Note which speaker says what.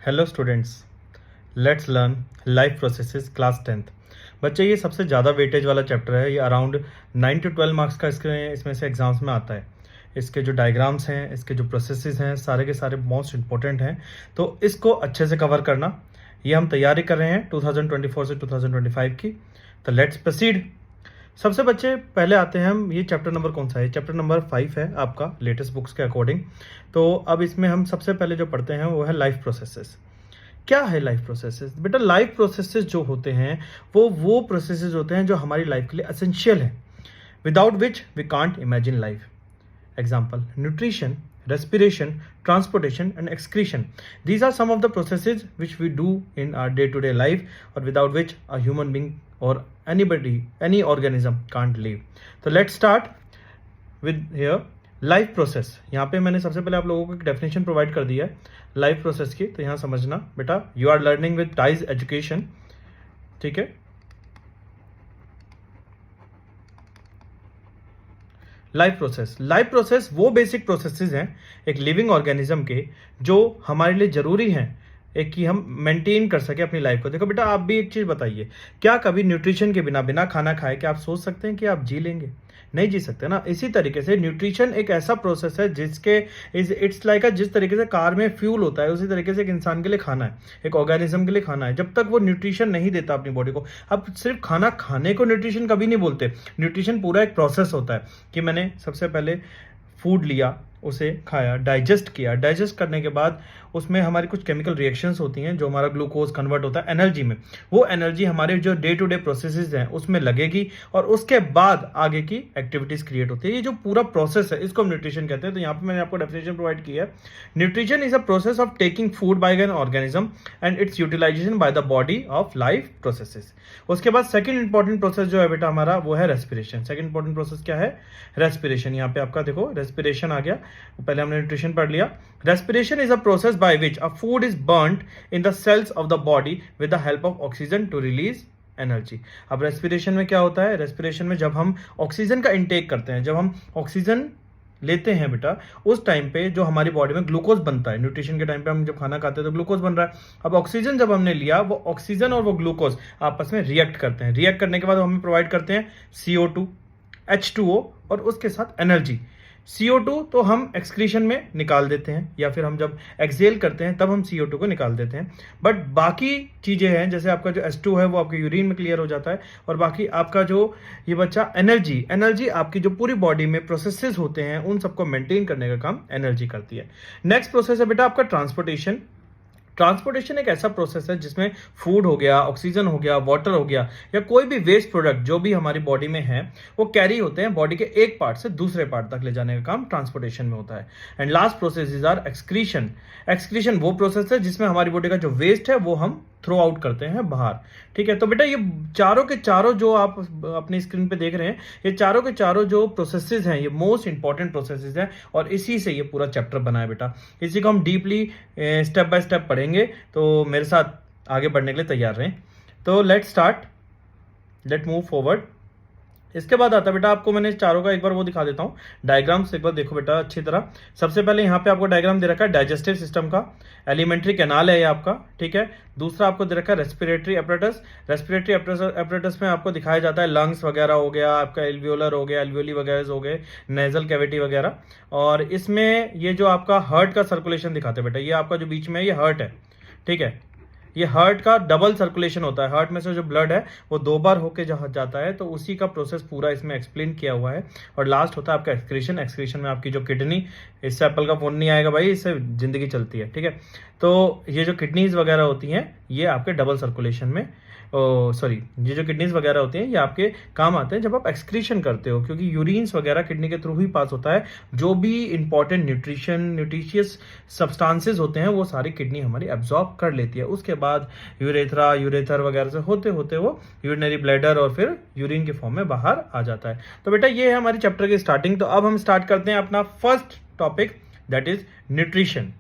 Speaker 1: Hello students, let's learn life processes class 10th। बच्चे ये सबसे ज़्यादा वेटेज वाला चैप्टर है। ये अराउंड 9 to 12 मार्क्स का इसमें से एग्जाम्स में आता है। इसके जो डायग्राम्स हैं, इसके जो प्रोसेसेस हैं, सारे के सारे मोस्ट इंपॉर्टेंट हैं। तो इसको अच्छे से कवर करना, ये हम तैयारी कर रहे हैं 2024 से 2025 की। तो लेट्स प्रोसीड। सबसे बच्चे पहले आते हैं हम, ये चैप्टर नंबर कौन सा है? चैप्टर नंबर 5 है आपका लेटेस्ट बुक्स के अकॉर्डिंग। तो अब इसमें हम सबसे पहले जो पढ़ते हैं वो है लाइफ प्रोसेसेस। क्या है लाइफ प्रोसेसेस? बेटा लाइफ प्रोसेसेस जो होते हैं वो प्रोसेसेस होते हैं जो हमारी लाइफ के लिए एसेंशियल है, without which we can't imagine life. Example: nutrition, respiration, transportation and excretion. These are some of the processes which we do in our day-to-day life, or without which a human being or anybody, any organism can't live. So let's start with here life process. यहाँ पे मैंने सबसे पहले आप लोगों को एक definition provide कर दिया है लाइफ प्रोसेस की। तो यहाँ समझना बेटा, you are learning with ties education, ठीक है। लाइफ प्रोसेस वो बेसिक प्रोसेसेस हैं एक लिविंग ऑर्गेनिज्म के, जो हमारे लिए जरूरी हैं एक कि हम मेंटेन कर सके अपनी लाइफ को। देखो बेटा, आप भी एक चीज बताइए, क्या कभी न्यूट्रिशन के बिना खाना खाए क्या आप सोच सकते हैं कि आप जी लेंगे? नहीं जी सकते ना। इसी तरीके से न्यूट्रिशन एक ऐसा प्रोसेस है जिसके इट्स लाइक जिस तरीके से कार में फ्यूल होता है, उसी तरीके से एक इंसान के लिए खाना है, एक ऑर्गेनिज्म के लिए खाना है। जब तक वो न्यूट्रिशन नहीं देता अपनी बॉडी को, अब सिर्फ खाना खाने को न्यूट्रिशन कभी नहीं बोलते। न्यूट्रिशन पूरा एक प्रोसेस होता है कि मैंने सबसे पहले फूड लिया, उसे खाया, डाइजेस्ट किया, डाइजेस्ट करने के बाद उसमें हमारी कुछ केमिकल रिएक्शंस होती हैं जो हमारा ग्लूकोज कन्वर्ट होता है एनर्जी में। वो एनर्जी हमारे जो डे टू डे प्रोसेसेस हैं उसमें लगेगी और उसके बाद आगे की एक्टिविटीज क्रिएट होती है। ये जो पूरा प्रोसेस है इसको हम न्यूट्रिशन कहते हैं। तो यहाँ पे मैंने आपको डेफिनेशन प्रोवाइड किया है। Nutrition is a process of taking food by an organism and its utilization by the body of life processes. उसके बाद सेकंड इंपॉर्टेंट प्रोसेस जो है बेटा हमारा वो है रेस्पिरेशन। सेकंड इंपॉर्टेंट प्रोसेस क्या है? रेस्पिरेशन। यहाँ पे आपका देखो रेस्पिरेशन आ गया, पहले हमने न्यूट्रिशन पढ़ लिया। Respiration is a process by which a food is burned in the cells of the body with the help of oxygen to release energy. अब रेस्पिरेशन में क्या होता है? रेस्पिरेशन में जब हम ऑक्सीजन का इंटेक करते हैं, जब हम ऑक्सीजन लेते हैं बेटा, उस टाइम पे जो हमारी बॉडी में ग्लूकोज बनता है, न्यूट्रिशन के टाइम पे हम जब खाना खाते हैं तो ग्लूकोज बन रहा है। अब ऑक्सीजन जब हमने लिया, वो ऑक्सीजन और वो ग्लूकोज आपस में रिएक्ट करते हैं। रिएक्ट करने के बाद हमें प्रोवाइड करते हैं CO2, H2O और उसके साथ एनर्जी। CO2 तो हम एक्सक्रीशन में निकाल देते हैं, या फिर हम जब एक्सहेल करते हैं तब हम CO2 को निकाल देते हैं। बट बाकी चीजें हैं, जैसे आपका जो H2 है वो आपके यूरिन में क्लियर हो जाता है, और बाकी आपका जो ये बच्चा एनर्जी आपकी जो पूरी बॉडी में प्रोसेसेस होते हैं उन सबको मेंटेन करने का काम एनर्जी करती है। नेक्स्ट प्रोसेस है बेटा आपका ट्रांसपोर्टेशन। ट्रांसपोर्टेशन एक ऐसा प्रोसेस है जिसमें फूड हो गया, ऑक्सीजन हो गया, वाटर हो गया, या कोई भी वेस्ट प्रोडक्ट जो भी हमारी बॉडी में है वो कैरी होते हैं बॉडी के एक पार्ट से दूसरे पार्ट तक ले जाने का काम ट्रांसपोर्टेशन में होता है। And last process is are excretion. Excretion वो प्रोसेस है जिसमें हमारी बॉडी का जो वेस्ट है वो हम थ्रो आउट करते हैं बाहर, ठीक है। तो बेटा ये चारों के चारों जो आप अपनी स्क्रीन पे देख रहे हैं, ये चारों के चारों जो प्रोसेसेस हैं ये मोस्ट इंपॉर्टेंट प्रोसेसेस हैं, और इसी से ये पूरा चैप्टर बना है बेटा। इसी को हम डीपली स्टेप बाय स्टेप पढ़ेंगे, तो मेरे साथ आगे बढ़ने के लिए तैयार रहें। तो लेट मूव फॉरवर्ड। इसके बाद आता है बेटा, आपको मैंने चारों का एक बार वो दिखा देता हूँ डायग्राम्स, एक बार देखो बेटा अच्छी तरह। सबसे पहले यहाँ पे आपको डायग्राम दे रखा है डाइजेस्टिव सिस्टम का, एलिमेंट्री कैनाल है ये आपका, ठीक है। दूसरा आपको दे रखा है रेस्पिरेटरी एपरेटस। रेस्पिरेटरी एपरेटस में आपको दिखाया जाता है लंग्स वगैरह हो गया, आपका एल्वियोलर हो गया, एल्वियोली वगैरह हो गए, नेजल कैविटी वगैरह। और इसमें ये जो आपका हार्ट का सर्कुलेशन दिखाते हैं बेटा, ये आपका जो बीच में ये हार्ट है, ठीक है। ये हार्ट का डबल सर्कुलेशन होता है, हार्ट में से जो ब्लड है वो 2 बार होके जहाँ जाता है, तो उसी का प्रोसेस पूरा इसमें एक्सप्लेन किया हुआ है। और लास्ट होता है आपका एक्सक्रीशन। एक्सक्रीशन में आपकी जो किडनी, इससे एप्पल का फोन नहीं आएगा भाई, इससे जिंदगी चलती है, ठीक है। तो ये जो किडनीज वगैरह होती हैं ये आपके डबल सर्कुलेशन में, ये जो किडनीज वगैरह होती हैं ये आपके काम आते हैं जब आप एक्सक्रीशन करते हो, क्योंकि यूरिन्स वगैरह किडनी के थ्रू ही पास होता है। जो भी इंपॉर्टेंट न्यूट्रिशियस सब्सटेंसेस होते हैं वो सारी किडनी हमारी एब्जॉर्ब कर लेती है। उसके बाद यूरेथर वगैरह से होते होते वो यूरिनरी ब्लैडर और फिर यूरिन के फॉर्म में बाहर आ जाता है। तो बेटा ये है हमारी चैप्टर की स्टार्टिंग। तो अब हम स्टार्ट करते हैं अपना first topic, that is nutrition.